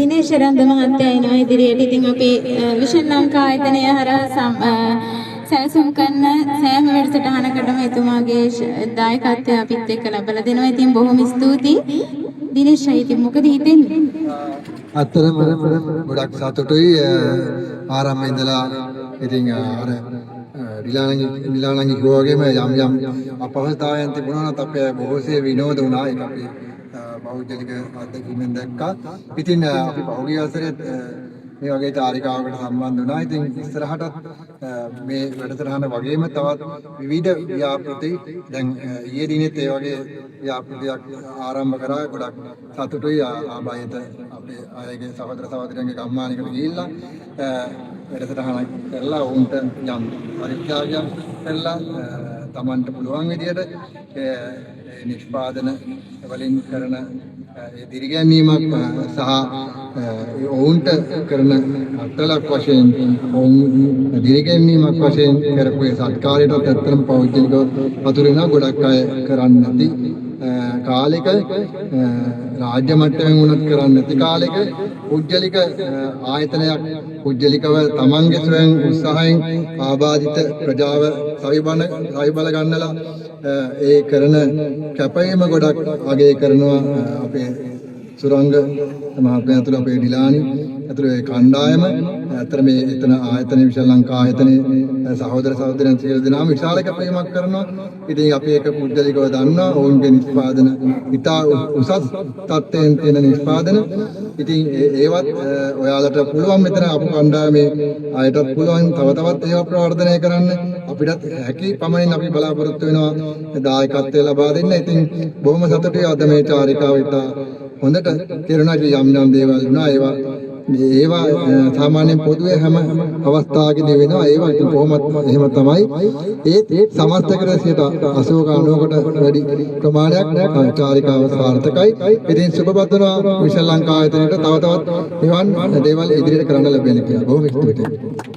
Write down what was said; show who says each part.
Speaker 1: දිනේශ රන්ද මහත්තයා එනවා ඉදිරියට. ඉතින් අපි විෂන් ලංකා ආයතනය හරහා සැලසුම් කරන සෑම වැඩසටහනකටම එතුමාගේ දායකත්වය අපිත් එක්ක ලබා දෙනවා. ඉතින් බොහොම ස්තුතියි. දිනේශ් ඉතින් මොකද හිතෙන්නේ?
Speaker 2: අත්‍තරම ගොඩක් සතුටුයි ආරම්භ ඉඳලා ඉතින් අර ඩිලානගේ ගෝවගේම යම් අපහසුතාවයන් තිබුණා නම් අපේ බොහෝසේ විනෝද වුණා. ඒක අපි බෞද්ධලික අත්දැකීමෙන් දැක්කා. ඉතින් අපි පහුගිය වසරේ මේ වගේ චාරිකාවකට සම්බන්ධ වුණා. ඉතින් ඉස්සරහටත් මේ වැඩසටහන වගේම තවත් විවිධ ව්‍යාපෘති දැන් ඊයේ දිනෙත් ඒ වගේ ව්‍යාපෘතියක් ආරම්භ කරා. ගොඩක් සතුටුයි ආබායත අපේ අයගේ සහෝදර සහෝදරියන්ගේ ගම්මානයකට ගිහිල්ලා වැඩසටහනක් කරලා උන්ට යම් පරීක්ෂාවක් කරලා තමන්ට පුළුවන් විදියට නිෂ්පාදන වලින් කරන දිරිගැන්වීමක් සහ ඔවුන්ට කරන අත්ලක් වශයෙන් ඔවුන් දිරිගැන්වීමක් වශයෙන් කරපු ඒ සත්කාරයටත් ඇත්තටම පෞද්ගලිකව වතුර වෙනවා. ගොඩක් අය කරන්නේ නැති කාලෙක රාජ්‍ය මට්ටමින් වුණත් කරන්නේ නැති කාලෙක පුජ්‍යලික ආයතනයක් පුජ්‍යලිකව තමන්ගේ ස්වයං උත්සාහයෙන් ආබාධිත ප්‍රජාව සවිබල ගන්නලා ඒ කරන කැපවීම ගොඩක් අගය කරනවා අපේ සුරංග මහත්මයා ඇතුළු අපේ ඩිලානි ඇතුළු ඒ කණ්ඩායම. ඇත්තට මේ එතන ආයතන විශාල ලංකා ආයතනයේ සහෝදර සහෝදරයන් සියලු දෙනාම විශාල කැපවීමක් කරනවා. ඉතින් අපි ඒක පුජ්‍යලිකව දන්නවා. ඔවුන්ගේ නිෂ්පාදන ඉතා උසස් තත්ත්වයෙන් තියෙන නිෂ්පාදන. ඉතින් ඒවත් ඔයාලට පුළුවන් මෙතන අපු කණ්ඩායමේ අයටත් පුළුවන් තව තවත් ඒවා ප්‍රවර්ධනය කරන්න. අපිටත් හැකි පමණින් අපි බලාපොරොත්තු වෙනවා දායකත්වය ලබා දෙන්න. ඉතින් බොහොම සතුටුයි අද මේ චාරිකාව ඉතා හොඳට කෙරුණා. යම් දේවල් වුණා ඒවා සාමාන්‍යයෙන් පොදුවේ හැම අවස්ථාවකදී වෙනවා. ඒවා ඉතින් කොහොමත් එහෙම තමයි. ඒත් සමස්ත කර 80-90කට වැඩි ප්‍රමාණයක් චාරිකාව සාර්ථකයි. ඉතින් සුබපත්වනවා විශාල ලංකා ආයතනයට තව තවත් නිවන් දේවල් ඉදිරියට කරන්න ලැබෙන්න කියලා. බොහොම ස්තුතියි.